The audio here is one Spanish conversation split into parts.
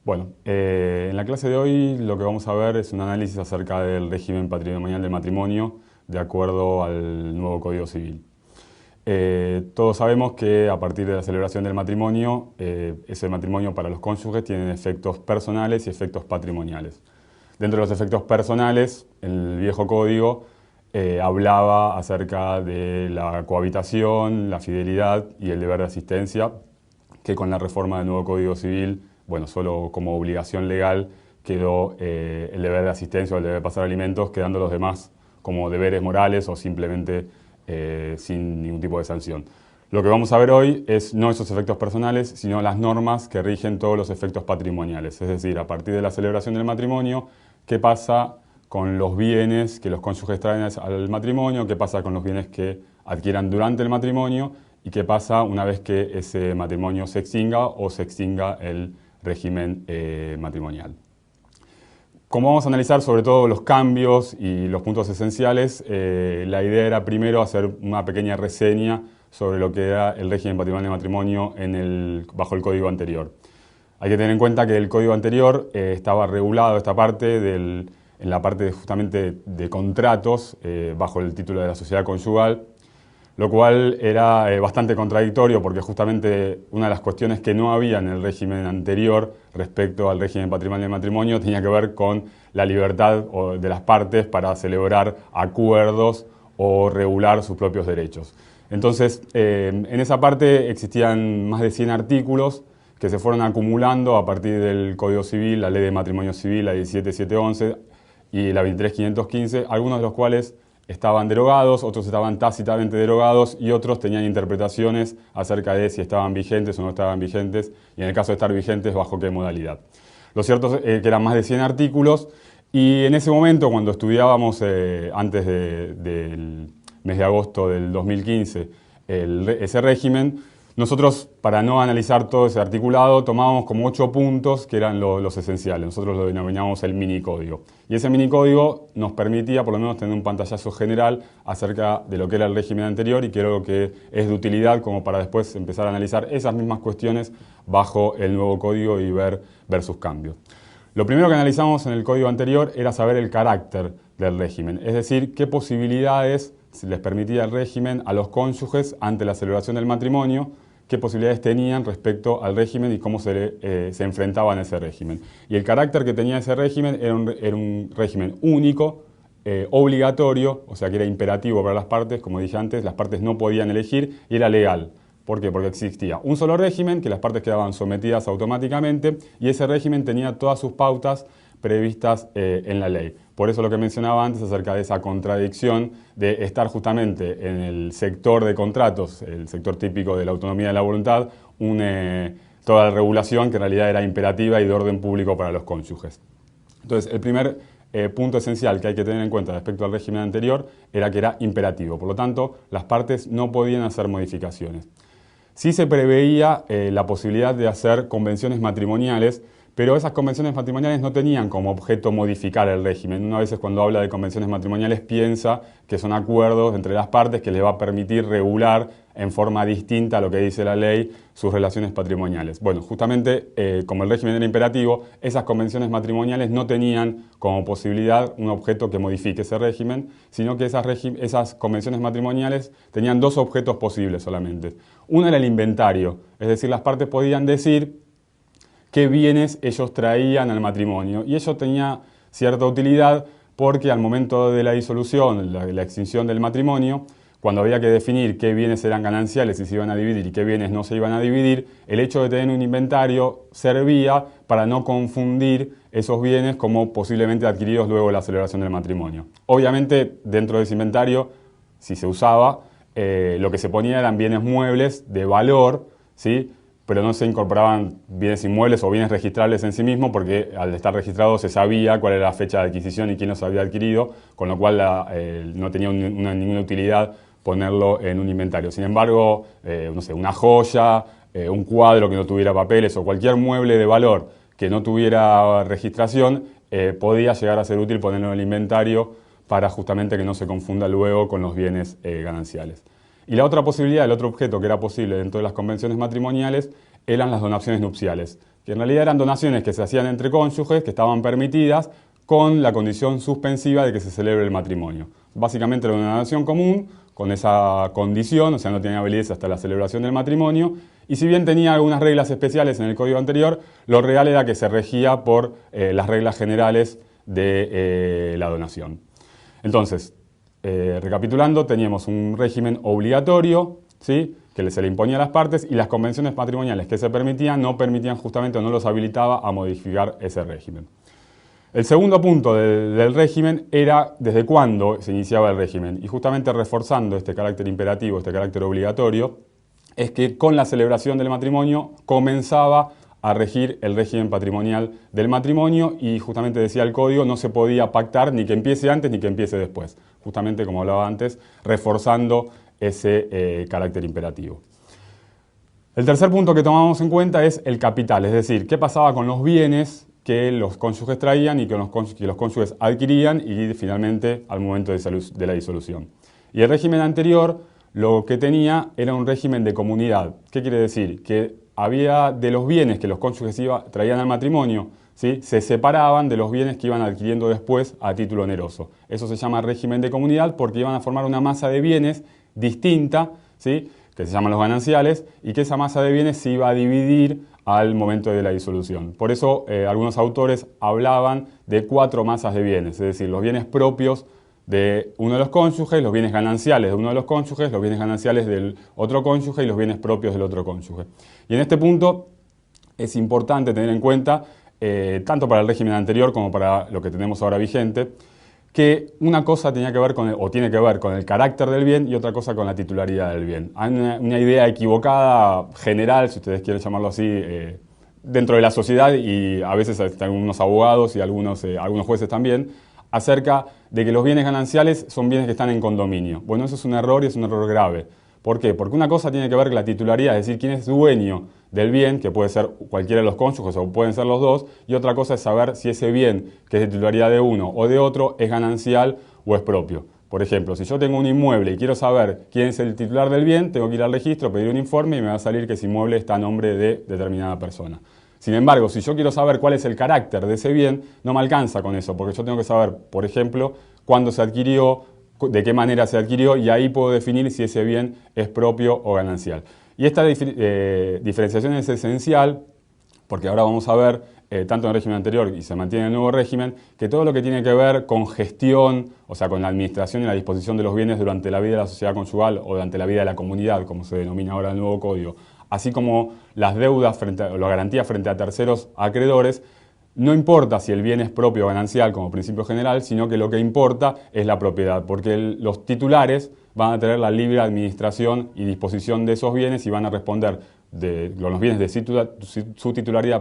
Bueno, en la clase de hoy lo que vamos a ver es un análisis acerca del régimen patrimonial del matrimonio de acuerdo al nuevo Código Civil. Todos sabemos que a partir de la celebración del matrimonio, ese matrimonio para los cónyuges tiene efectos personales y efectos patrimoniales. Dentro de los efectos personales, el viejo código hablaba acerca de la cohabitación, la fidelidad y el deber de asistencia, que con la reforma del nuevo Código Civil, bueno, solo como obligación legal quedó el deber de asistencia o el deber de pasar alimentos, quedando los demás como deberes morales o simplemente sin ningún tipo de sanción. Lo que vamos a ver hoy es no esos efectos personales, sino las normas que rigen todos los efectos patrimoniales. Es decir, a partir de la celebración del matrimonio, ¿qué pasa con los bienes que los cónyuges traen al matrimonio? ¿Qué pasa con los bienes que adquieran durante el matrimonio? ¿Y qué pasa una vez que ese matrimonio se extinga o se extinga el régimen matrimonial? Como vamos a analizar sobre todo los cambios y los puntos esenciales, la idea era primero hacer una pequeña reseña sobre lo que era el régimen patrimonial de matrimonio bajo el código anterior. Hay que tener en cuenta que el código anterior estaba regulado esta parte en la parte justamente de contratos bajo el título de la sociedad conyugal, lo cual era bastante contradictorio porque justamente una de las cuestiones que no había en el régimen anterior respecto al régimen patrimonial de matrimonio tenía que ver con la libertad de las partes para celebrar acuerdos o regular sus propios derechos. Entonces, en esa parte existían más de 100 artículos que se fueron acumulando a partir del Código Civil, la Ley de Matrimonio Civil, la 17711 y la 23515, algunos de los cuales estaban derogados, otros estaban tácitamente derogados y otros tenían interpretaciones acerca de si estaban vigentes o no estaban vigentes y en el caso de estar vigentes, bajo qué modalidad. Lo cierto es que eran más de 100 artículos y en ese momento, cuando estudiábamos antes del mes de agosto del 2015 ese régimen, nosotros, para no analizar todo ese articulado, tomábamos como 8 puntos que eran los esenciales. Nosotros lo denominamos el minicódigo. Y ese minicódigo nos permitía, por lo menos, tener un pantallazo general acerca de lo que era el régimen anterior y que era lo que es de utilidad como para después empezar a analizar esas mismas cuestiones bajo el nuevo código y ver sus cambios. Lo primero que analizamos en el código anterior era saber el carácter del régimen, es decir, qué posibilidades les permitía el régimen a los cónyuges ante la celebración del matrimonio, qué posibilidades tenían respecto al régimen y cómo se enfrentaban a ese régimen. Y el carácter que tenía ese régimen era un régimen único, obligatorio, o sea que era imperativo para las partes, como dije antes, las partes no podían elegir y era legal. ¿Por qué? Porque existía un solo régimen que las partes quedaban sometidas automáticamente y ese régimen tenía todas sus pautas previstas en la ley. Por eso lo que mencionaba antes acerca de esa contradicción de estar justamente en el sector de contratos, el sector típico de la autonomía de la voluntad, toda la regulación que en realidad era imperativa y de orden público para los cónyuges. Entonces, el primer punto esencial que hay que tener en cuenta respecto al régimen anterior era que era imperativo. Por lo tanto, las partes no podían hacer modificaciones. Sí se preveía la posibilidad de hacer convenciones matrimoniales, pero esas convenciones matrimoniales no tenían como objeto modificar el régimen. Una vez cuando habla de convenciones matrimoniales piensa que son acuerdos entre las partes que les va a permitir regular en forma distinta a lo que dice la ley sus relaciones patrimoniales. Bueno, justamente como el régimen era imperativo, esas convenciones matrimoniales no tenían como posibilidad un objeto que modifique ese régimen, sino que esas convenciones matrimoniales tenían dos objetos posibles solamente. Uno era el inventario, es decir, las partes podían decir qué bienes ellos traían al matrimonio. Y eso tenía cierta utilidad porque al momento de la disolución, la extinción del matrimonio, cuando había que definir qué bienes eran gananciales y se iban a dividir y qué bienes no se iban a dividir, el hecho de tener un inventario servía para no confundir esos bienes como posiblemente adquiridos luego de la celebración del matrimonio. Obviamente, dentro de ese inventario, si se usaba, lo que se ponía eran bienes muebles de valor, ¿sí?, pero no se incorporaban bienes inmuebles o bienes registrables en sí mismos porque al estar registrados se sabía cuál era la fecha de adquisición y quién los había adquirido, con lo cual no tenía ninguna utilidad ponerlo en un inventario. Sin embargo, no sé, una joya, un cuadro que no tuviera papeles o cualquier mueble de valor que no tuviera registración, podía llegar a ser útil ponerlo en el inventario para justamente que no se confunda luego con los bienes gananciales. Y la otra posibilidad, el otro objeto que era posible dentro de las convenciones matrimoniales, eran las donaciones nupciales, que en realidad eran donaciones que se hacían entre cónyuges, que estaban permitidas, con la condición suspensiva de que se celebre el matrimonio. Básicamente era una donación común, con esa condición, o sea, no tenía validez hasta la celebración del matrimonio, y si bien tenía algunas reglas especiales en el código anterior, lo real era que se regía por las reglas generales de la donación. Entonces, recapitulando, teníamos un régimen obligatorio, ¿sí?, que se le imponía a las partes, y las convenciones matrimoniales que se permitían no permitían justamente o no los habilitaba a modificar ese régimen. El segundo punto del régimen era desde cuándo se iniciaba el régimen, y justamente reforzando este carácter imperativo, este carácter obligatorio, es que con la celebración del matrimonio comenzaba a regir el régimen patrimonial del matrimonio, y justamente decía el código, no se podía pactar ni que empiece antes ni que empiece después, justamente como hablaba antes, reforzando ese carácter imperativo. El tercer punto que tomamos en cuenta es el capital, es decir, qué pasaba con los bienes que los cónyuges traían y que los cónyuges adquirían y finalmente al momento de la disolución. Y el régimen anterior lo que tenía era un régimen de comunidad. ¿Qué quiere decir? Que había de los bienes que los cónyuges traían al matrimonio, ¿sí?, se separaban de los bienes que iban adquiriendo después a título oneroso. Eso se llama régimen de comunidad porque iban a formar una masa de bienes distinta, ¿sí?, que se llaman los gananciales, y que esa masa de bienes se iba a dividir al momento de la disolución. Por eso algunos autores hablaban de 4 masas de bienes, es decir, los bienes propios de uno de los cónyuges, los bienes gananciales de uno de los cónyuges, los bienes gananciales del otro cónyuge y los bienes propios del otro cónyuge. Y en este punto es importante tener en cuenta, tanto para el régimen anterior como para lo que tenemos ahora vigente, que una cosa tenía que ver tiene que ver con el carácter del bien y otra cosa con la titularidad del bien. Hay una idea equivocada, general, si ustedes quieren llamarlo así, dentro de la sociedad, y a veces hasta algunos abogados y algunos jueces también, acerca de que los bienes gananciales son bienes que están en condominio. Bueno, eso es un error, y es un error grave. ¿Por qué? Porque una cosa tiene que ver con la titularidad, es decir, quién es dueño del bien, que puede ser cualquiera de los cónyuges o pueden ser los dos, y otra cosa es saber si ese bien, que es de titularidad de uno o de otro, es ganancial o es propio. Por ejemplo, si yo tengo un inmueble y quiero saber quién es el titular del bien, tengo que ir al registro, pedir un informe y me va a salir que ese inmueble está a nombre de determinada persona. Sin embargo, si yo quiero saber cuál es el carácter de ese bien, no me alcanza con eso, porque yo tengo que saber, por ejemplo, cuándo se adquirió, de qué manera se adquirió, y ahí puedo definir si ese bien es propio o ganancial. Y esta diferenciación es esencial porque ahora vamos a ver, tanto en el régimen anterior y se mantiene en el nuevo régimen, que todo lo que tiene que ver con gestión, o sea, con la administración y la disposición de los bienes durante la vida de la sociedad conyugal o durante la vida de la comunidad, como se denomina ahora en el nuevo código, así como las deudas o la garantía frente a terceros acreedores, no importa si el bien es propio o ganancial como principio general, sino que lo que importa es la propiedad, porque los titulares van a tener la libre administración y disposición de esos bienes y van a responder con los bienes de su titularidad,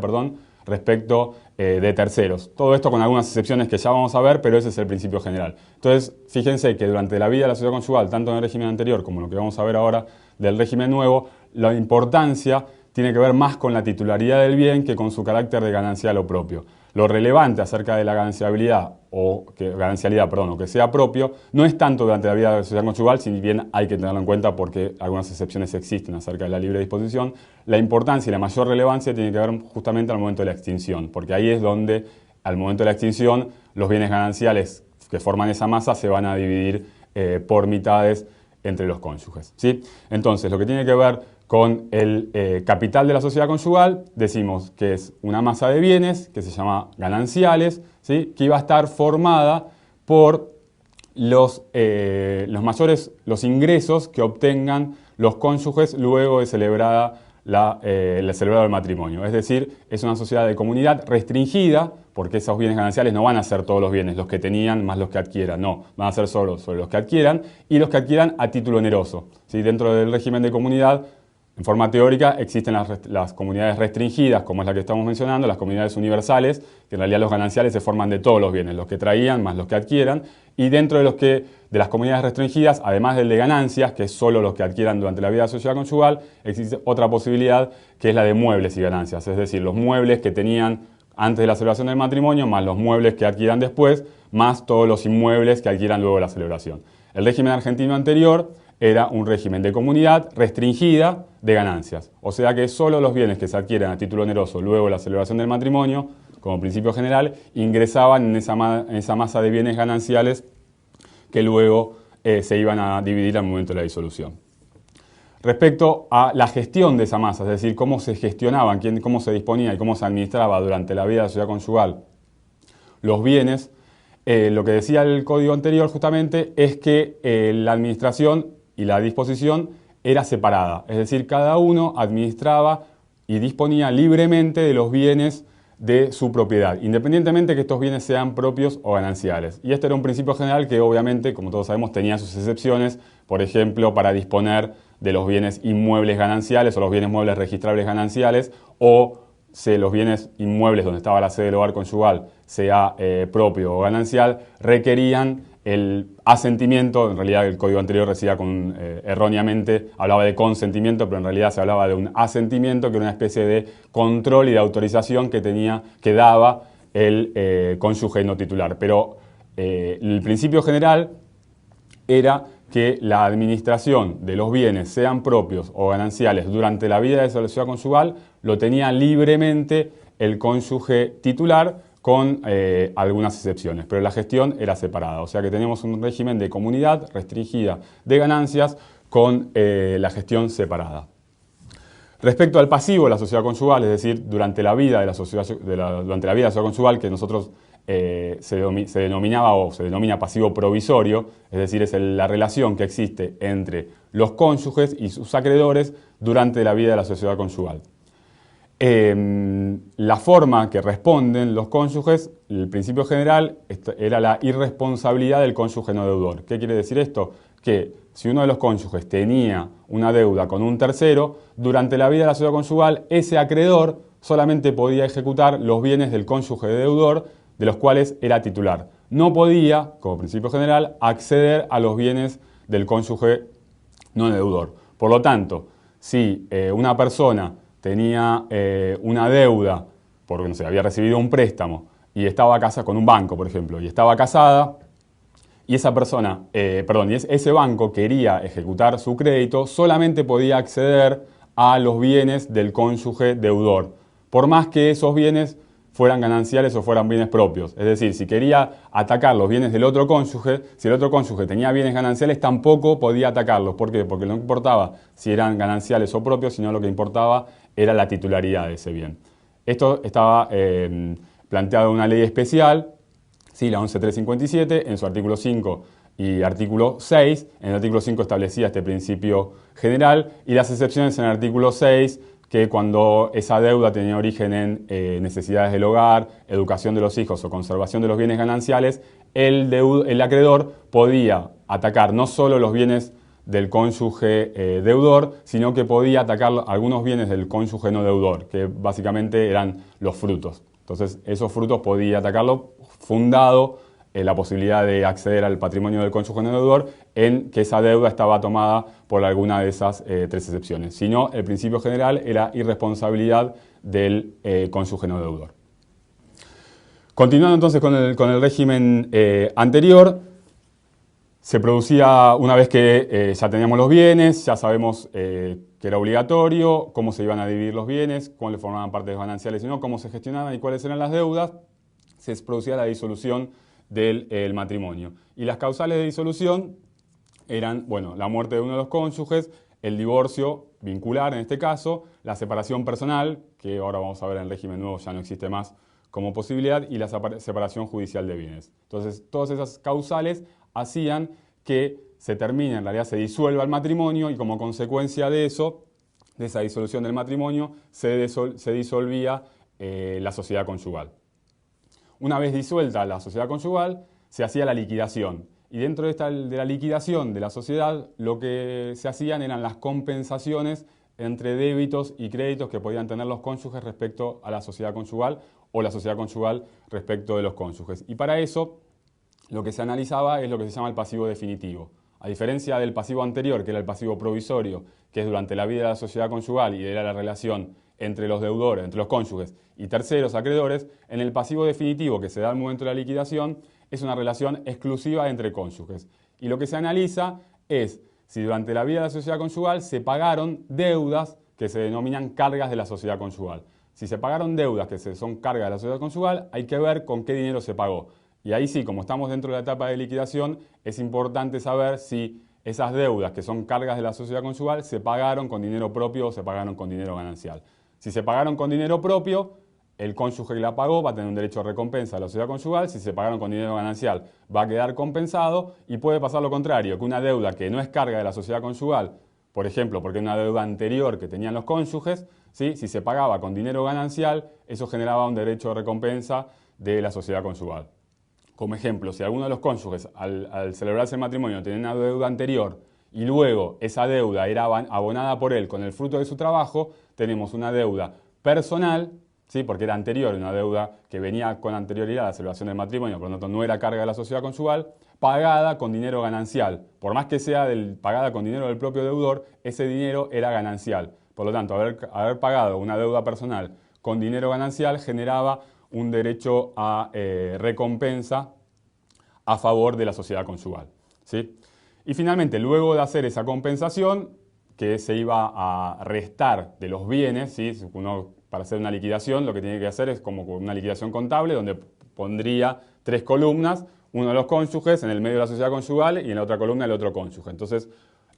respecto de terceros. Todo esto con algunas excepciones que ya vamos a ver, pero ese es el principio general. Entonces, fíjense que durante la vida de la sociedad conyugal, tanto en el régimen anterior como en lo que vamos a ver ahora del régimen nuevo, la importancia tiene que ver más con la titularidad del bien que con su carácter de ganancial o propio. Lo relevante acerca de la ganancialidad o que sea propio no es tanto durante la vida de la sociedad conyugal, si bien hay que tenerlo en cuenta porque algunas excepciones existen acerca de la libre disposición. La importancia y la mayor relevancia tiene que ver justamente al momento de la extinción, porque ahí es donde al momento de la extinción los bienes gananciales que forman esa masa se van a dividir por mitades entre los cónyuges, ¿sí? Entonces, lo que tiene que ver con el capital de la sociedad conyugal, decimos que es una masa de bienes que se llama gananciales, ¿sí?, que iba a estar formada por los ingresos que obtengan los cónyuges luego de celebrado el matrimonio. Es decir, es una sociedad de comunidad restringida, porque esos bienes gananciales no van a ser todos los bienes, los que tenían más los que adquieran, no, van a ser solo sobre los que adquieran y los que adquieran a título oneroso, ¿sí? Dentro del régimen de comunidad, en forma teórica, existen las comunidades restringidas, como es la que estamos mencionando, las comunidades universales, que en realidad los gananciales se forman de todos los bienes, los que traían más los que adquieran, y dentro de las comunidades restringidas, además del de ganancias, que es solo los que adquieran durante la vida de la sociedad conyugal, existe otra posibilidad que es la de muebles y ganancias, es decir, los muebles que tenían antes de la celebración del matrimonio, más los muebles que adquieran después, más todos los inmuebles que adquieran luego de la celebración. El régimen argentino anterior era un régimen de comunidad restringida de ganancias. O sea que solo los bienes que se adquieren a título oneroso luego de la celebración del matrimonio, como principio general, ingresaban en esa masa de bienes gananciales que luego se iban a dividir al momento de la disolución. Respecto a la gestión de esa masa, es decir, cómo se gestionaban, cómo se disponía y cómo se administraba durante la vida de la sociedad conyugal los bienes, lo que decía el código anterior justamente es que la administración y la disposición era separada, es decir, cada uno administraba y disponía libremente de los bienes de su propiedad, independientemente que estos bienes sean propios o gananciales. Y este era un principio general que obviamente, como todos sabemos, tenía sus excepciones, por ejemplo, para disponer de los bienes inmuebles gananciales o los bienes muebles registrables gananciales, o los bienes inmuebles donde estaba la sede del hogar conyugal, sea propio o ganancial, requerían el asentimiento. En realidad el código anterior decía erróneamente, hablaba de consentimiento, pero en realidad se hablaba de un asentimiento, que era una especie de control y de autorización que daba el cónyuge no titular. Pero el principio general era que la administración de los bienes, sean propios o gananciales, durante la vida de esa sociedad conyugal, lo tenía libremente el cónyuge titular, con algunas excepciones, pero la gestión era separada. O sea que teníamos un régimen de comunidad restringida de ganancias con la gestión separada. Respecto al pasivo de la sociedad conyugal, es decir, durante la vida de la sociedad conyugal, que nosotros se denominaba o se denomina pasivo provisorio, es decir, es la relación que existe entre los cónyuges y sus acreedores durante la vida de la sociedad conyugal. La forma que responden los cónyuges, el principio general era la irresponsabilidad del cónyuge no deudor. ¿Qué quiere decir esto? Que si uno de los cónyuges tenía una deuda con un tercero, durante la vida de la sociedad conyugal, ese acreedor solamente podía ejecutar los bienes del cónyuge deudor, de los cuales era titular. No podía, como principio general, acceder a los bienes del cónyuge no deudor. Por lo tanto, si una persona tenía una deuda porque no sé, había recibido un préstamo y estaba casada con un banco, por ejemplo, y estaba casada, y esa persona, ese banco quería ejecutar su crédito, solamente podía acceder a los bienes del cónyuge deudor, por más que esos bienes fueran gananciales o fueran bienes propios. Es decir, si quería atacar los bienes del otro cónyuge, si el otro cónyuge tenía bienes gananciales, tampoco podía atacarlos. ¿Por qué? Porque no importaba si eran gananciales o propios, sino lo que importaba era la titularidad de ese bien. Esto estaba planteado en una ley especial, ¿sí? La 11357, en su artículo 5 y artículo 6. En el artículo 5 establecía este principio general y las excepciones en el artículo 6, que cuando esa deuda tenía origen en necesidades del hogar, educación de los hijos o conservación de los bienes gananciales, el acreedor podía atacar no solo los bienes del cónyuge deudor, sino que podía atacar algunos bienes del cónyuge no deudor, que básicamente eran los frutos. Entonces, esos frutos podía atacarlo fundado la posibilidad de acceder al patrimonio del cónyuge no deudor en que esa deuda estaba tomada por alguna de esas tres excepciones. Si no, el principio general era irresponsabilidad del cónyuge no deudor. Continuando entonces con el régimen anterior, se producía, una vez que ya teníamos los bienes, ya sabemos que era obligatorio, cómo se iban a dividir los bienes, cuáles formaban parte de los gananciales y no, cómo se gestionaban y cuáles eran las deudas, se producía la disolución del matrimonio. Y las causales de disolución eran, bueno, la muerte de uno de los cónyuges, el divorcio vincular en este caso, la separación personal, que ahora vamos a ver en el régimen nuevo ya no existe más como posibilidad, y la separación judicial de bienes. Entonces, todas esas causales hacían que se termine, en realidad se disuelva el matrimonio, y como consecuencia de eso, de esa disolución del matrimonio, se disolvía la sociedad conyugal. Una vez disuelta la sociedad conyugal, se hacía la liquidación. Y dentro de la liquidación de la sociedad, lo que se hacían eran las compensaciones entre débitos y créditos que podían tener los cónyuges respecto a la sociedad conyugal o la sociedad conyugal respecto de los cónyuges. Y para eso, lo que se analizaba es lo que se llama el pasivo definitivo. A diferencia del pasivo anterior, que era el pasivo provisorio, que es durante la vida de la sociedad conyugal y era la relación entre los deudores, entre los cónyuges y terceros acreedores, en el pasivo definitivo que se da al momento de la liquidación es una relación exclusiva entre cónyuges. Y lo que se analiza es si durante la vida de la sociedad conyugal se pagaron deudas que se denominan cargas de la sociedad conyugal. Si se pagaron deudas que son cargas de la sociedad conyugal, hay que ver con qué dinero se pagó. Y ahí sí, como estamos dentro de la etapa de liquidación, es importante saber si esas deudas que son cargas de la sociedad conyugal se pagaron con dinero propio o se pagaron con dinero ganancial. Si se pagaron con dinero propio, el cónyuge que la pagó va a tener un derecho a recompensa de la sociedad conyugal. Si se pagaron con dinero ganancial, va a quedar compensado, y puede pasar lo contrario, que una deuda que no es carga de la sociedad conyugal, por ejemplo, porque es una deuda anterior que tenían los cónyuges, ¿sí? Si se pagaba con dinero ganancial, eso generaba un derecho de recompensa de la sociedad conyugal. Como ejemplo, si alguno de los cónyuges al celebrarse el matrimonio tenía una deuda anterior y luego esa deuda era abonada por él con el fruto de su trabajo, tenemos una deuda personal, ¿sí? Porque era anterior, una deuda que venía con anterioridad a la celebración del matrimonio, por lo tanto no era carga de la sociedad conyugal, pagada con dinero ganancial. Por más que sea pagada con dinero del propio deudor, ese dinero era ganancial. Por lo tanto, haber pagado una deuda personal con dinero ganancial generaba un derecho a recompensa a favor de la sociedad conyugal, ¿sí? Y finalmente, luego de hacer esa compensación, que se iba a restar de los bienes, ¿sí? Uno, para hacer una liquidación, lo que tiene que hacer es como una liquidación contable, donde pondría 3 columnas, uno de los cónyuges, en el medio de la sociedad conyugal, y en la otra columna el otro cónyuge. Entonces,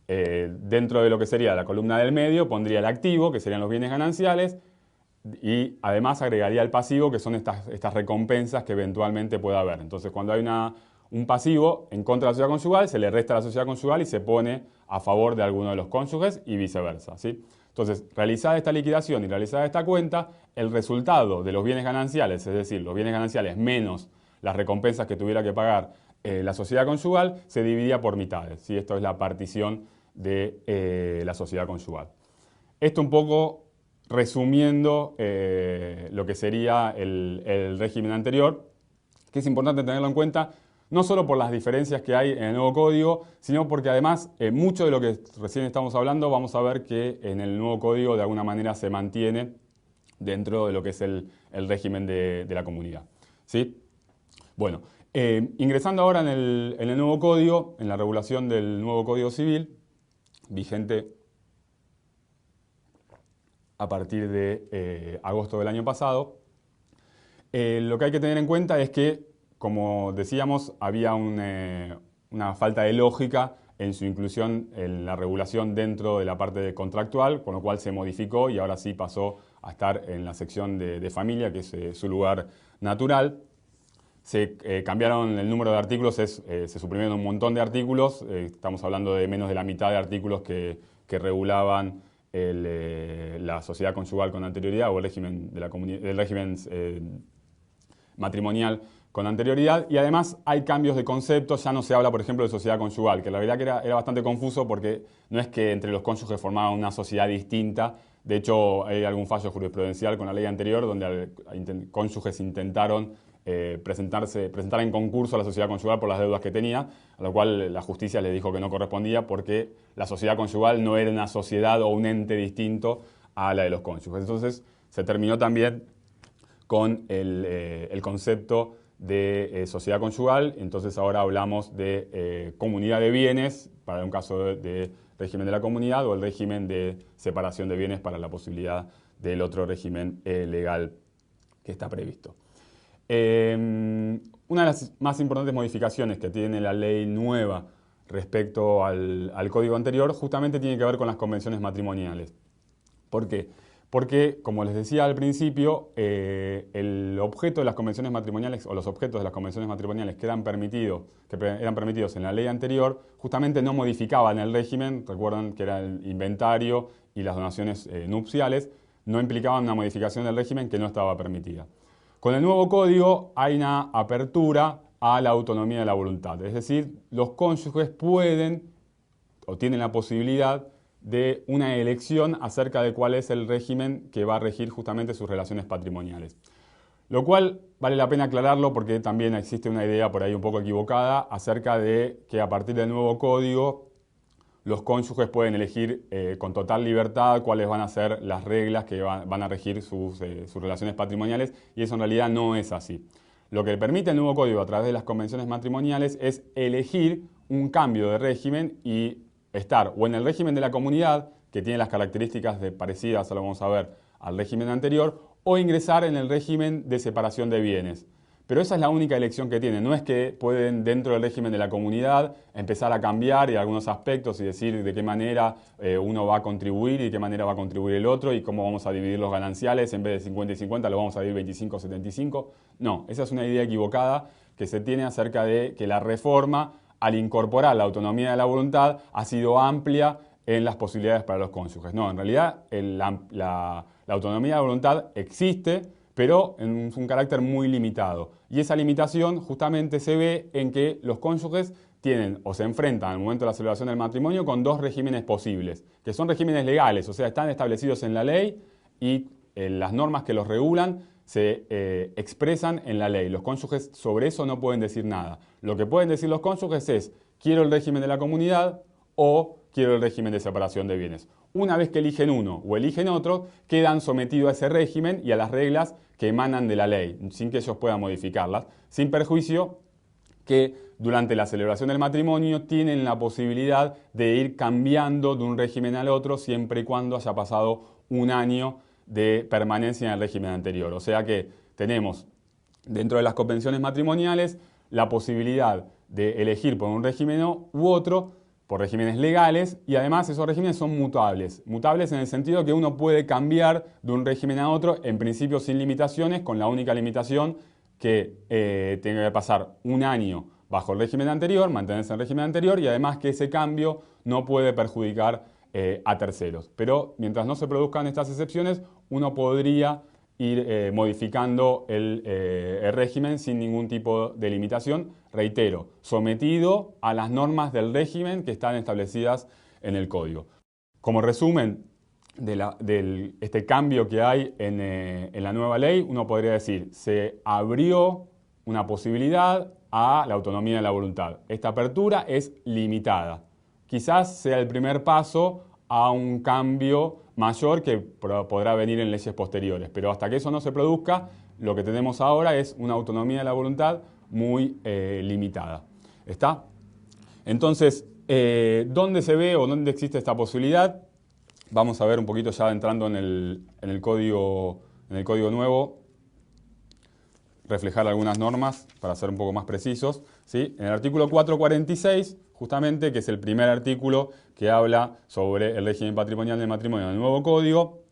dentro de lo que sería la columna del medio, pondría el activo, que serían los bienes gananciales, y además agregaría el pasivo, que son estas recompensas que eventualmente pueda haber. Entonces, cuando hay un pasivo en contra de la sociedad conyugal, se le resta a la sociedad conyugal y se pone a favor de alguno de los cónyuges y viceversa, ¿sí? Entonces, realizada esta liquidación y realizada esta cuenta, el resultado de los bienes gananciales, es decir, los bienes gananciales menos las recompensas que tuviera que pagar la sociedad conyugal, se dividía por mitades, ¿sí? Esto es la partición de la sociedad conyugal. Esto un poco resumiendo lo que sería el régimen anterior, que es importante tenerlo en cuenta, no solo por las diferencias que hay en el nuevo código, sino porque además mucho de lo que recién estamos hablando vamos a ver que en el nuevo código de alguna manera se mantiene dentro de lo que es el régimen de la comunidad, ¿sí? Bueno, ingresando ahora en el nuevo código, en la regulación del nuevo Código Civil, vigente a partir de agosto del año pasado, lo que hay que tener en cuenta es que, como decíamos, había una falta de lógica en su inclusión en la regulación dentro de la parte contractual, con lo cual se modificó y ahora sí pasó a estar en la sección de familia, que es su lugar natural. Se cambiaron el número de artículos, se suprimieron un montón de artículos, estamos hablando de menos de la mitad de artículos que regulaban la sociedad conyugal con anterioridad o el régimen del régimen matrimonial con anterioridad, y además hay cambios de conceptos. Ya no se habla, por ejemplo, de sociedad conyugal, que la verdad que era bastante confuso, porque no es que entre los cónyuges formaban una sociedad distinta. De hecho, hay algún fallo jurisprudencial con la ley anterior donde cónyuges intentaron presentar en concurso a la sociedad conyugal por las deudas que tenía, a lo cual la justicia les dijo que no correspondía, porque la sociedad conyugal no era una sociedad o un ente distinto a la de los cónyuges. Entonces se terminó también con el concepto de sociedad conyugal. Entonces ahora hablamos de comunidad de bienes para un caso de régimen de la comunidad, o el régimen de separación de bienes para la posibilidad del otro régimen legal que está previsto. Una de las más importantes modificaciones que tiene la ley nueva respecto al código anterior justamente tiene que ver con las convenciones matrimoniales. ¿Por qué? Porque, como les decía al principio, el objeto de las convenciones matrimoniales, o los objetos de las convenciones matrimoniales que eran permitidos en la ley anterior, justamente no modificaban el régimen. Recuerdan que era el inventario y las donaciones nupciales, no implicaban una modificación del régimen que no estaba permitida. Con el nuevo código hay una apertura a la autonomía de la voluntad, es decir, los cónyuges pueden o tienen la posibilidad de una elección acerca de cuál es el régimen que va a regir justamente sus relaciones patrimoniales. Lo cual vale la pena aclararlo, porque también existe una idea por ahí un poco equivocada acerca de que a partir del nuevo código los cónyuges pueden elegir con total libertad cuáles van a ser las reglas que van a regir sus relaciones patrimoniales, y eso en realidad no es así. Lo que permite el nuevo código a través de las convenciones matrimoniales es elegir un cambio de régimen y estar o en el régimen de la comunidad, que tiene las características parecidas, ahora vamos a ver, al régimen anterior, o ingresar en el régimen de separación de bienes. Pero esa es la única elección que tienen. No es que pueden, dentro del régimen de la comunidad, empezar a cambiar y algunos aspectos y decir de qué manera uno va a contribuir y de qué manera va a contribuir el otro y cómo vamos a dividir los gananciales. En vez de 50 y 50 lo vamos a dividir 25-75. No, esa es una idea equivocada que se tiene acerca de que la reforma, al incorporar la autonomía de la voluntad, ha sido amplia en las posibilidades para los cónyuges. No, en realidad la autonomía de la voluntad existe, pero en un carácter muy limitado. Y esa limitación justamente se ve en que los cónyuges tienen o se enfrentan al momento de la celebración del matrimonio con dos regímenes posibles, que son regímenes legales, o sea, están establecidos en la ley y las normas que los regulan se expresan en la ley. Los cónyuges sobre eso no pueden decir nada. Lo que pueden decir los cónyuges es: quiero el régimen de la comunidad o quiero el régimen de separación de bienes. Una vez que eligen uno o eligen otro, quedan sometidos a ese régimen y a las reglas que emanan de la ley, sin que ellos puedan modificarlas, sin perjuicio que durante la celebración del matrimonio tienen la posibilidad de ir cambiando de un régimen al otro siempre y cuando haya pasado un año de permanencia en el régimen anterior. O sea que tenemos dentro de las convenciones matrimoniales la posibilidad de elegir por un régimen u otro, por regímenes legales, y además esos regímenes son mutables. Mutables en el sentido que uno puede cambiar de un régimen a otro, en principio sin limitaciones, con la única limitación que tenga que pasar un año bajo el régimen anterior, mantenerse en el régimen anterior, y además que ese cambio no puede perjudicar a terceros. Pero mientras no se produzcan estas excepciones, uno podría ir modificando el régimen sin ningún tipo de limitación, reitero, sometido a las normas del régimen que están establecidas en el código. Como resumen de este cambio que hay en la nueva ley, uno podría decir: se abrió una posibilidad a la autonomía de la voluntad. Esta apertura es limitada. Quizás sea el primer paso a un cambio mayor que podrá venir en leyes posteriores, pero hasta que eso no se produzca, lo que tenemos ahora es una autonomía de la voluntad muy limitada. ¿Está? Entonces, ¿dónde se ve o dónde existe esta posibilidad? Vamos a ver un poquito ya entrando en el código nuevo, reflejar algunas normas para ser un poco más precisos, ¿sí? En el artículo 446, justamente, que es el primer artículo que habla sobre el régimen patrimonial del matrimonio del nuevo código,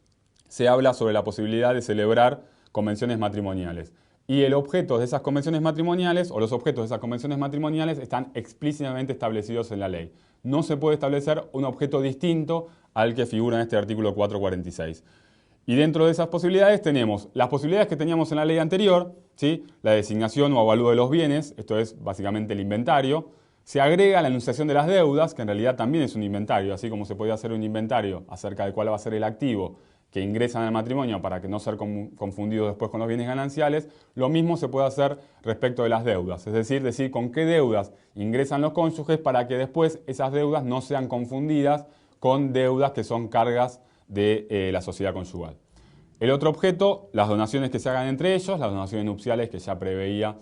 se habla sobre la posibilidad de celebrar convenciones matrimoniales. Y el objeto de esas convenciones matrimoniales, o los objetos de esas convenciones matrimoniales, están explícitamente establecidos en la ley. No se puede establecer un objeto distinto al que figura en este artículo 446. Y dentro de esas posibilidades tenemos las posibilidades que teníamos en la ley anterior, ¿sí? La designación o avalúo de los bienes, esto es básicamente el inventario. Se agrega la enunciación de las deudas, que en realidad también es un inventario, así como se podía hacer un inventario acerca de cuál va a ser el activo que ingresan al matrimonio para que no ser confundidos después con los bienes gananciales. Lo mismo se puede hacer respecto de las deudas, es decir con qué deudas ingresan los cónyuges para que después esas deudas no sean confundidas con deudas que son cargas de la sociedad conyugal. El otro objeto, las donaciones que se hagan entre ellos, las donaciones nupciales que ya preveía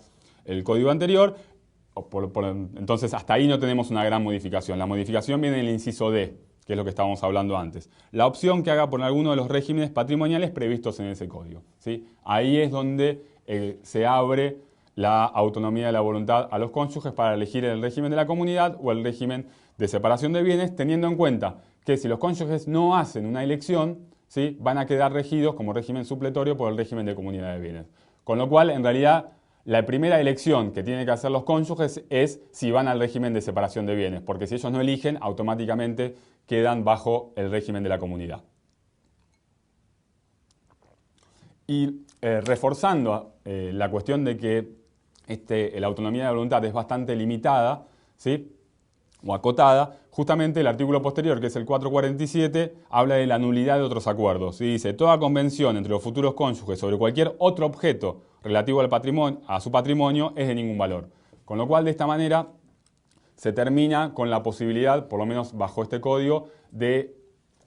el código anterior. Entonces hasta ahí no tenemos una gran modificación. La modificación viene en el inciso D, que es lo que estábamos hablando antes. La opción que haga por alguno de los regímenes patrimoniales previstos en ese código, ¿sí? Ahí es donde se abre la autonomía de la voluntad a los cónyuges para elegir el régimen de la comunidad o el régimen de separación de bienes, teniendo en cuenta que si los cónyuges no hacen una elección, ¿sí?, van a quedar regidos como régimen supletorio por el régimen de comunidad de bienes. Con lo cual, en realidad, la primera elección que tienen que hacer los cónyuges es si van al régimen de separación de bienes, porque si ellos no eligen, automáticamente quedan bajo el régimen de la comunidad. Y reforzando la cuestión de que la autonomía de la voluntad es bastante limitada, ¿sí?, o acotada, justamente el artículo posterior, que es el 447, habla de la nulidad de otros acuerdos. Y dice: toda convención entre los futuros cónyuges sobre cualquier otro objeto relativo al patrimonio, a su patrimonio, es de ningún valor. Con lo cual, de esta manera, se termina con la posibilidad, por lo menos bajo este código, de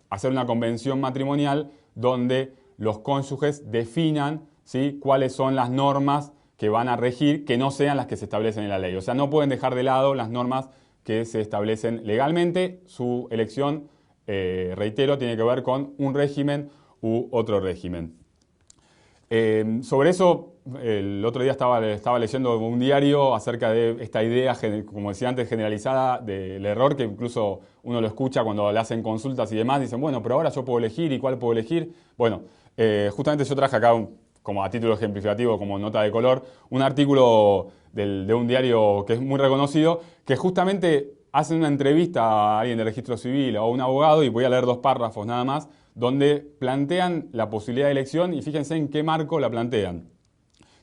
hacer una convención matrimonial donde los cónyuges definan, ¿sí?, cuáles son las normas que van a regir, que no sean las que se establecen en la ley. O sea, no pueden dejar de lado las normas que se establecen legalmente. Su elección, reitero, tiene que ver con un régimen u otro régimen. Sobre eso, el otro día estaba leyendo un diario acerca de esta idea, como decía antes, generalizada del error, que incluso uno lo escucha cuando le hacen consultas y demás. Dicen, bueno, pero ahora yo puedo elegir, ¿y cuál puedo elegir? Bueno, justamente yo traje acá, como a título ejemplificativo, como nota de color, un artículo de un diario que es muy reconocido, que justamente hacen una entrevista a alguien de registro civil o a un abogado, y voy a leer 2 párrafos nada más, donde plantean la posibilidad de elección, y fíjense en qué marco la plantean.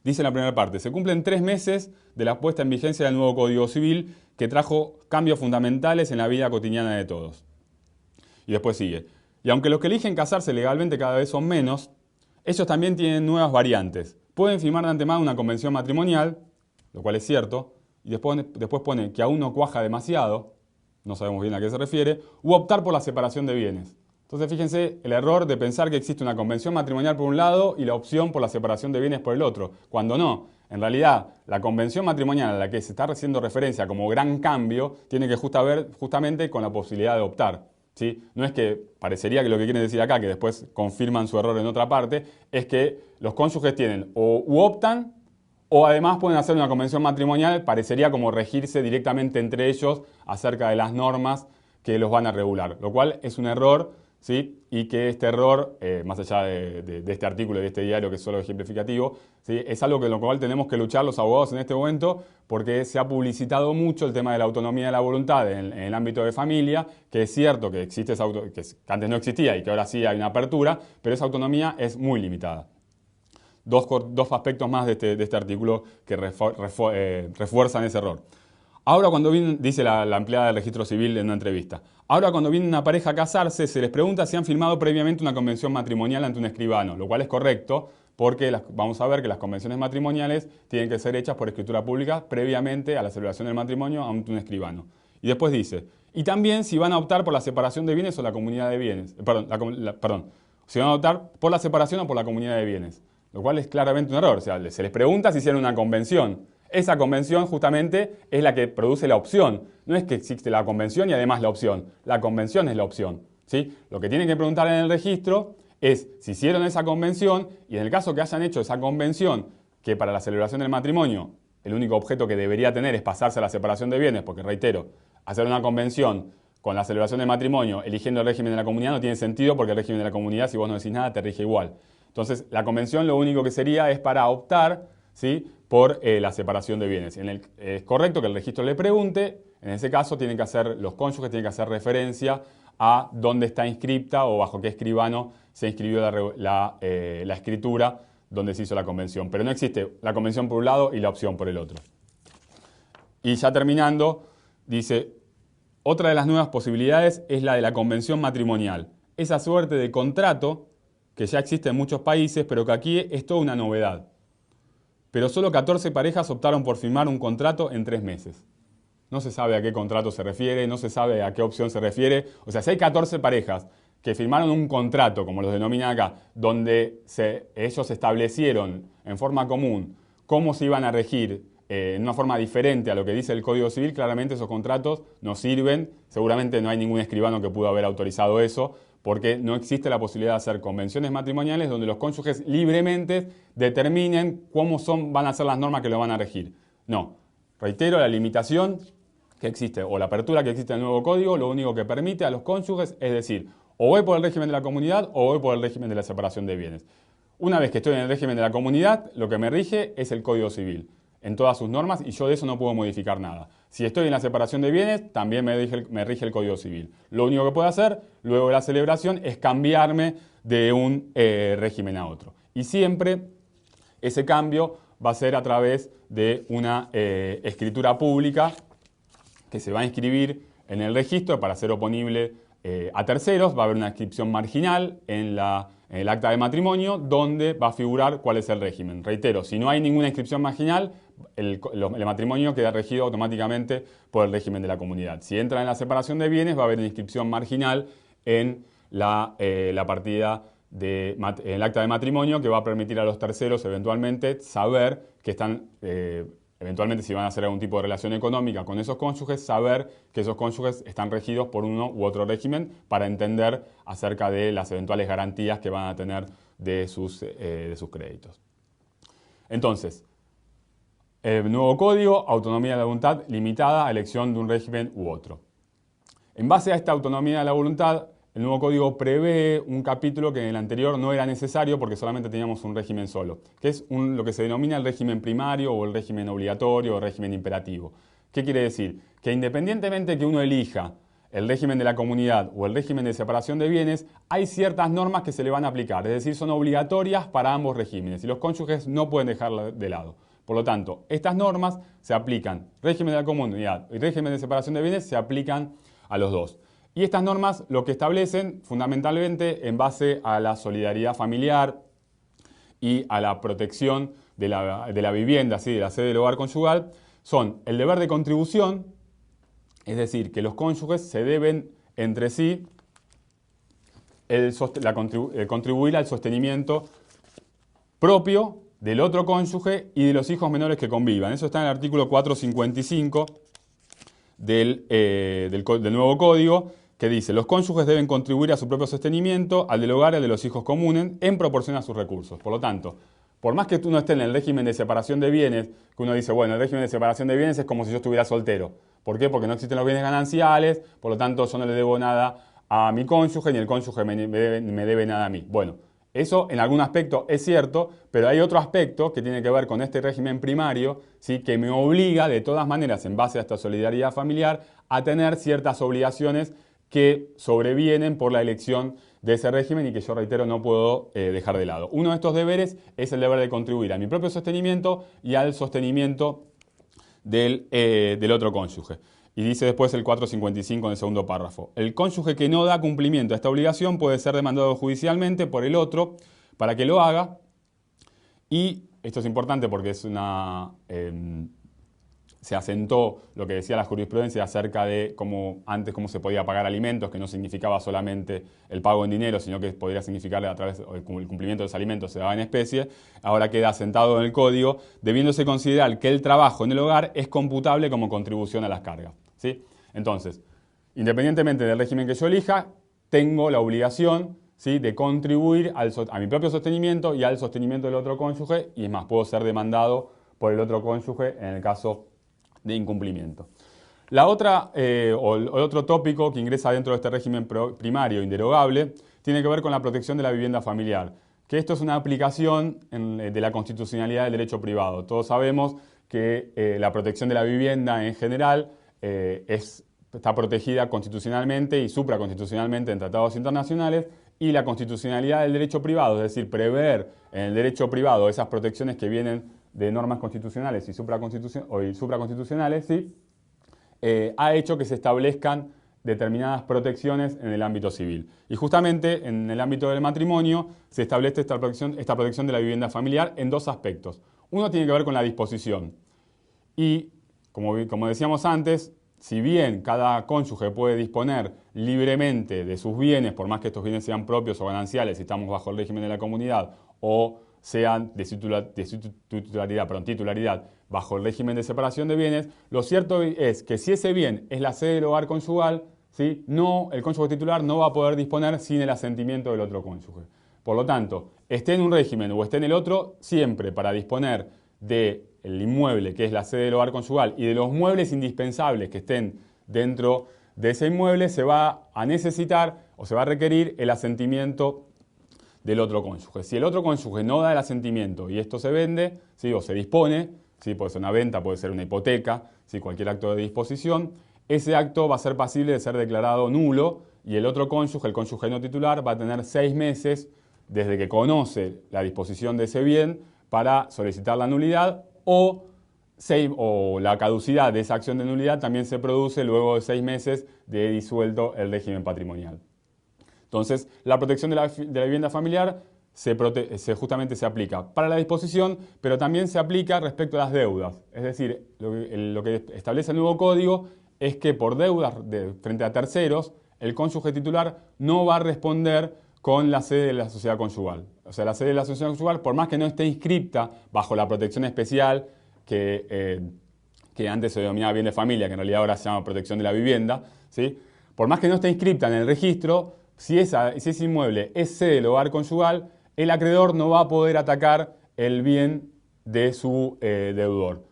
Dice en la primera parte, se cumplen 3 meses de la puesta en vigencia del nuevo Código Civil, que trajo cambios fundamentales en la vida cotidiana de todos. Y después sigue, y aunque los que eligen casarse legalmente cada vez son menos, ellos también tienen nuevas variantes. Pueden firmar de antemano una convención matrimonial, lo cual es cierto, y después pone que aún no cuaja demasiado, no sabemos bien a qué se refiere, u optar por la separación de bienes. Entonces fíjense el error de pensar que existe una convención matrimonial por un lado y la opción por la separación de bienes por el otro, cuando no. En realidad, la convención matrimonial a la que se está haciendo referencia como gran cambio tiene que ver justamente con la posibilidad de optar, ¿sí? No es que, parecería que lo que quieren decir acá, que después confirman su error en otra parte, es que los cónyuges tienen u optan, o además pueden hacer una convención matrimonial, parecería como regirse directamente entre ellos acerca de las normas que los van a regular, lo cual es un error, ¿sí? Y que este error, más allá de este artículo y de este diario que es solo ejemplificativo, ¿sí?, es algo con lo cual tenemos que luchar los abogados en este momento, porque se ha publicitado mucho el tema de la autonomía de la voluntad en el ámbito de familia, que es cierto que existe que antes no existía y que ahora sí hay una apertura, pero esa autonomía es muy limitada. Dos aspectos más de este artículo que refuerzan ese error. Ahora cuando viene, dice la empleada del registro civil en una entrevista, ahora cuando viene una pareja a casarse se les pregunta si han firmado previamente una convención matrimonial ante un escribano, lo cual es correcto porque vamos a ver que las convenciones matrimoniales tienen que ser hechas por escritura pública previamente a la celebración del matrimonio ante un escribano. Y después dice, y también si van a optar por la separación de bienes o la comunidad de bienes, si van a optar por la separación o por la comunidad de bienes, lo cual es claramente un error, o sea, se les pregunta si hicieron una convención. Esa convención justamente es la que produce la opción. No es que existe la convención y además la opción. La convención es la opción, ¿sí? Lo que tienen que preguntar en el registro es si hicieron esa convención, y en el caso que hayan hecho esa convención, que para la celebración del matrimonio el único objeto que debería tener es pasarse a la separación de bienes, porque reitero, hacer una convención con la celebración del matrimonio eligiendo el régimen de la comunidad no tiene sentido, porque el régimen de la comunidad, si vos no decís nada, te rige igual. Entonces, la convención lo único que sería es para optar, ¿sí?, por la separación de bienes. Es correcto que el registro le pregunte, en ese caso los cónyuges tienen que hacer referencia a dónde está inscripta o bajo qué escribano se inscribió la escritura donde se hizo la convención. Pero no existe la convención por un lado y la opción por el otro. Y ya terminando, dice, otra de las nuevas posibilidades es la de la convención matrimonial. Esa suerte de contrato que ya existe en muchos países, pero que aquí es toda una novedad. Pero solo 14 parejas optaron por firmar un contrato en 3 meses. No se sabe a qué contrato se refiere, no se sabe a qué opción se refiere. O sea, si hay 14 parejas que firmaron un contrato, como los denominan acá, donde ellos establecieron en forma común cómo se iban a regir en una forma diferente a lo que dice el Código Civil, claramente esos contratos no sirven. Seguramente no hay ningún escribano que pudo haber autorizado eso, porque no existe la posibilidad de hacer convenciones matrimoniales donde los cónyuges libremente determinen cómo van a ser las normas que lo van a regir. No, reitero, la limitación que existe o la apertura que existe en el nuevo código, lo único que permite a los cónyuges es decir, o voy por el régimen de la comunidad o voy por el régimen de la separación de bienes. Una vez que estoy en el régimen de la comunidad, lo que me rige es el Código Civil en todas sus normas, y yo de eso no puedo modificar nada. Si estoy en la separación de bienes, también me rige el Código Civil. Lo único que puedo hacer luego de la celebración es cambiarme de un régimen a otro. Y siempre ese cambio va a ser a través de una escritura pública que se va a inscribir en el registro para ser oponible a terceros. Va a haber una inscripción marginal en el acta de matrimonio donde va a figurar cuál es el régimen. Reitero, si no hay ninguna inscripción marginal, el matrimonio queda regido automáticamente por el régimen de la comunidad. Si entra en la separación de bienes, va a haber una inscripción marginal en la partida en el acta de matrimonio, que va a permitir a los terceros eventualmente saber que están, eventualmente si van a hacer algún tipo de relación económica con esos cónyuges, saber que esos cónyuges están regidos por uno u otro régimen para entender acerca de las eventuales garantías que van a tener de sus créditos. Entonces, el nuevo código, autonomía de la voluntad limitada a elección de un régimen u otro. En base a esta autonomía de la voluntad, el nuevo código prevé un capítulo que en el anterior no era necesario porque solamente teníamos un régimen solo, que es lo que se denomina el régimen primario o el régimen obligatorio o el régimen imperativo. ¿Qué quiere decir? Que independientemente que uno elija el régimen de la comunidad o el régimen de separación de bienes, hay ciertas normas que se le van a aplicar, es decir, son obligatorias para ambos regímenes y los cónyuges no pueden dejarla de lado. Por lo tanto, estas normas se aplican, régimen de la comunidad y régimen de separación de bienes se aplican a los dos. Y estas normas lo que establecen fundamentalmente en base a la solidaridad familiar y a la protección de la vivienda, ¿sí? De la sede del hogar conyugal, son el deber de contribución, es decir, que los cónyuges se deben entre sí contribuir al sostenimiento propio del otro cónyuge y de los hijos menores que convivan. Eso está en el artículo 455 del nuevo código, que dice: los cónyuges deben contribuir a su propio sostenimiento, al del hogar y al de los hijos comunes, en proporción a sus recursos. Por lo tanto, por más que tú no estés en el régimen de separación de bienes, que uno dice, bueno, el régimen de separación de bienes es como si yo estuviera soltero. ¿Por qué? Porque no existen los bienes gananciales, por lo tanto yo no le debo nada a mi cónyuge, ni el cónyuge me debe nada a mí. Bueno, eso en algún aspecto es cierto, pero hay otro aspecto que tiene que ver con este régimen primario, ¿sí? Que me obliga de todas maneras, en base a esta solidaridad familiar, a tener ciertas obligaciones que sobrevienen por la elección de ese régimen y que yo, reitero, no puedo dejar de lado. Uno de estos deberes es el deber de contribuir a mi propio sostenimiento y al sostenimiento del otro cónyuge. Y dice después el 455 en el segundo párrafo: el cónyuge que no da cumplimiento a esta obligación puede ser demandado judicialmente por el otro para que lo haga. Y esto es importante porque es se asentó lo que decía la jurisprudencia acerca de cómo se podía pagar alimentos, que no significaba solamente el pago en dinero, sino que podría significar a través del cumplimiento de los alimentos se daba en especie. Ahora queda asentado en el código, debiéndose considerar que el trabajo en el hogar es computable como contribución a las cargas, ¿sí? Entonces, independientemente del régimen que yo elija, tengo la obligación, ¿sí?, de contribuir a mi propio sostenimiento y al sostenimiento del otro cónyuge, y es más, puedo ser demandado por el otro cónyuge en el caso de incumplimiento. La otra, o el otro tópico que ingresa dentro de este régimen primario inderogable tiene que ver con la protección de la vivienda familiar, que esto es una aplicación de la constitucionalidad del derecho privado. Todos sabemos que la protección de la vivienda en general está protegida constitucionalmente y supraconstitucionalmente en tratados internacionales, y la constitucionalidad del derecho privado, es decir, prever en el derecho privado esas protecciones que vienen de normas constitucionales y supraconstitucionales, ¿sí? Ha hecho que se establezcan determinadas protecciones en el ámbito civil. Y justamente en el ámbito del matrimonio se establece esta protección de la vivienda familiar en dos aspectos. Uno tiene que ver con la disposición. Y, como decíamos antes, si bien cada cónyuge puede disponer libremente de sus bienes, por más que estos bienes sean propios o gananciales, si estamos bajo el régimen de la comunidad, o sean de titularidad bajo el régimen de separación de bienes, lo cierto es que si ese bien es la sede del hogar conyugal, ¿sí?, el cónyuge titular no va a poder disponer sin el asentimiento del otro cónyuge. Por lo tanto, esté en un régimen o esté en el otro, siempre para disponer del inmueble que es la sede del hogar conyugal y de los muebles indispensables que estén dentro de ese inmueble, se va a necesitar o se va a requerir el asentimiento del otro cónyuge. Si el otro cónyuge no da el asentimiento y esto se vende, ¿sí?, o se dispone, ¿sí?, puede ser una venta, puede ser una hipoteca, ¿sí?, cualquier acto de disposición, ese acto va a ser pasible de ser declarado nulo y el otro cónyuge, el cónyuge no titular, va a tener 6 meses desde que conoce la disposición de ese bien para solicitar la nulidad, o la caducidad de esa acción de nulidad también se produce luego de 6 meses de disuelto el régimen patrimonial. Entonces, la protección de la vivienda familiar justamente se aplica para la disposición, pero también se aplica respecto a las deudas. Es decir, lo que establece el nuevo código es que por deudas frente a terceros, el cónyuge titular no va a responder con la sede de la sociedad conyugal. O sea, la sede de la sociedad conyugal, por más que no esté inscripta bajo la protección especial que antes se denominaba bien de familia, que en realidad ahora se llama protección de la vivienda, ¿sí? Por más que no esté inscripta en el registro, si ese inmueble es sede del hogar conyugal, el acreedor no va a poder atacar el bien de su deudor,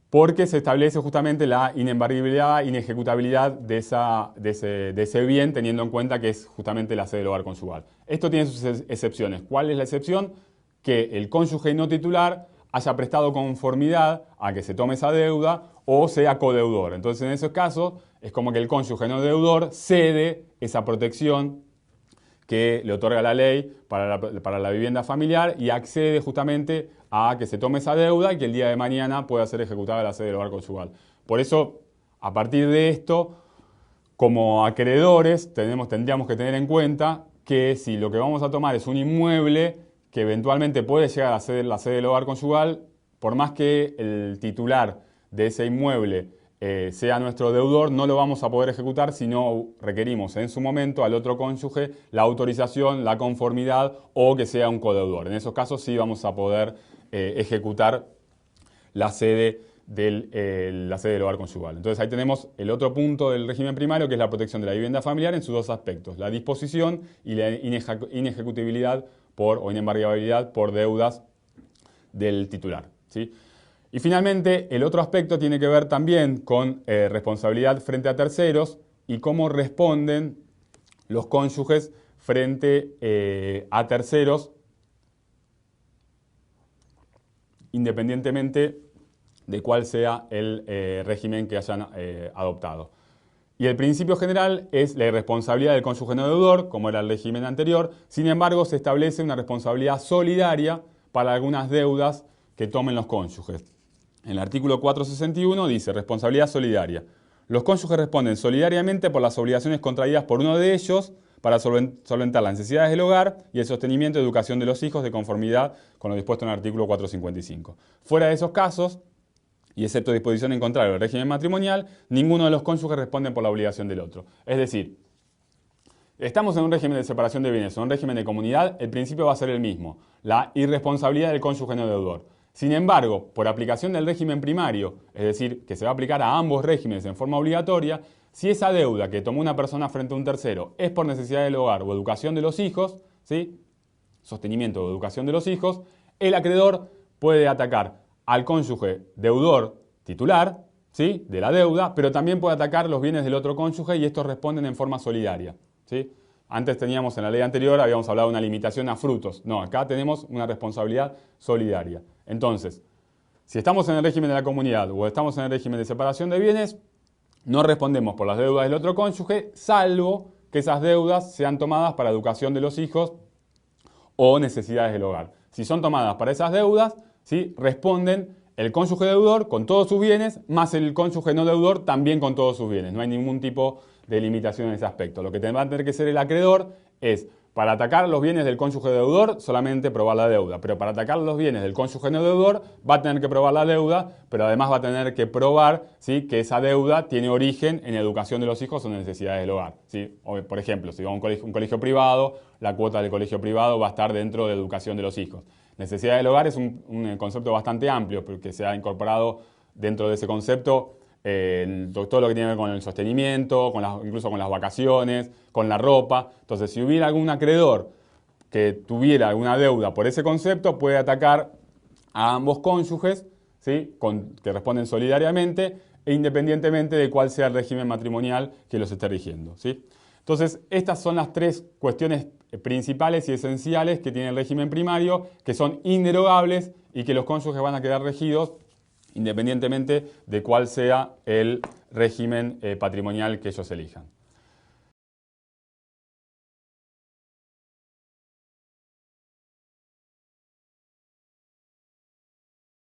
porque se establece justamente la inembargabilidad, inejecutabilidad de ese bien, teniendo en cuenta que es justamente la sede del hogar conyugal. Esto tiene sus excepciones. ¿Cuál es la excepción? Que el cónyuge no titular haya prestado conformidad a que se tome esa deuda o sea codeudor. Entonces, en esos casos, es como que el cónyuge no deudor cede esa protección que le otorga la ley para la vivienda familiar y accede justamente a que se tome esa deuda y que el día de mañana pueda ser ejecutada la sede del hogar conyugal. Por eso, a partir de esto, como acreedores, tendríamos que tener en cuenta que si lo que vamos a tomar es un inmueble que eventualmente puede llegar a ser la sede del hogar conyugal, por más que el titular de ese inmueble sea nuestro deudor, no lo vamos a poder ejecutar si no requerimos en su momento al otro cónyuge la autorización, la conformidad o que sea un codeudor. En esos casos sí vamos a poder ejecutar la sede del hogar conyugal. Entonces ahí tenemos el otro punto del régimen primario, que es la protección de la vivienda familiar en sus dos aspectos, la disposición y la inejecutibilidad o inembargabilidad por deudas del titular, ¿sí? Y finalmente, el otro aspecto tiene que ver también con responsabilidad frente a terceros y cómo responden los cónyuges frente a terceros, independientemente de cuál sea el régimen que hayan adoptado. Y el principio general es la irresponsabilidad del cónyuge no deudor, como era el régimen anterior. Sin embargo, se establece una responsabilidad solidaria para algunas deudas que tomen los cónyuges. En el artículo 461 dice, responsabilidad solidaria. Los cónyuges responden solidariamente por las obligaciones contraídas por uno de ellos para solventar las necesidades del hogar y el sostenimiento y educación de los hijos de conformidad con lo dispuesto en el artículo 455. Fuera de esos casos, y excepto disposición en contrario del régimen matrimonial, ninguno de los cónyuges responde por la obligación del otro. Es decir, estamos en un régimen de separación de bienes o en un régimen de comunidad, el principio va a ser el mismo, la irresponsabilidad del cónyuge no deudor. Sin embargo, por aplicación del régimen primario, es decir, que se va a aplicar a ambos regímenes en forma obligatoria, si esa deuda que tomó una persona frente a un tercero es por necesidad del hogar o educación de los hijos, ¿sí? Sostenimiento o educación de los hijos, el acreedor puede atacar al cónyuge deudor titular, ¿sí? De la deuda, pero también puede atacar los bienes del otro cónyuge y estos responden en forma solidaria, ¿sí? Antes teníamos, en la ley anterior, habíamos hablado de una limitación a frutos. No, acá tenemos una responsabilidad solidaria. Entonces, si estamos en el régimen de la comunidad o estamos en el régimen de separación de bienes, no respondemos por las deudas del otro cónyuge, salvo que esas deudas sean tomadas para educación de los hijos o necesidades del hogar. Si son tomadas para esas deudas, ¿sí? Responden el cónyuge deudor con todos sus bienes, más el cónyuge no deudor también con todos sus bienes. No hay ningún tipo de limitación en ese aspecto. Lo que va a tener que ser el acreedor es, para atacar los bienes del cónyuge deudor, solamente probar la deuda. Pero para atacar los bienes del cónyuge no deudor, va a tener que probar la deuda, pero además va a tener que probar, ¿sí? Que esa deuda tiene origen en educación de los hijos o necesidades del hogar, ¿sí? O, por ejemplo, si va a un colegio privado, la cuota del colegio privado va a estar dentro de educación de los hijos. Necesidad del hogar es un concepto bastante amplio, porque se ha incorporado dentro de ese concepto todo lo que tiene que ver con el sostenimiento, incluso con las vacaciones, con la ropa. Entonces, si hubiera algún acreedor que tuviera alguna deuda por ese concepto, puede atacar a ambos cónyuges, ¿sí? Que responden solidariamente e independientemente de cuál sea el régimen matrimonial que los esté rigiendo, ¿sí? Entonces, estas son las tres cuestiones principales y esenciales que tiene el régimen primario, que son inderogables y que los cónyuges van a quedar regidos independientemente de cuál sea el régimen patrimonial que ellos elijan.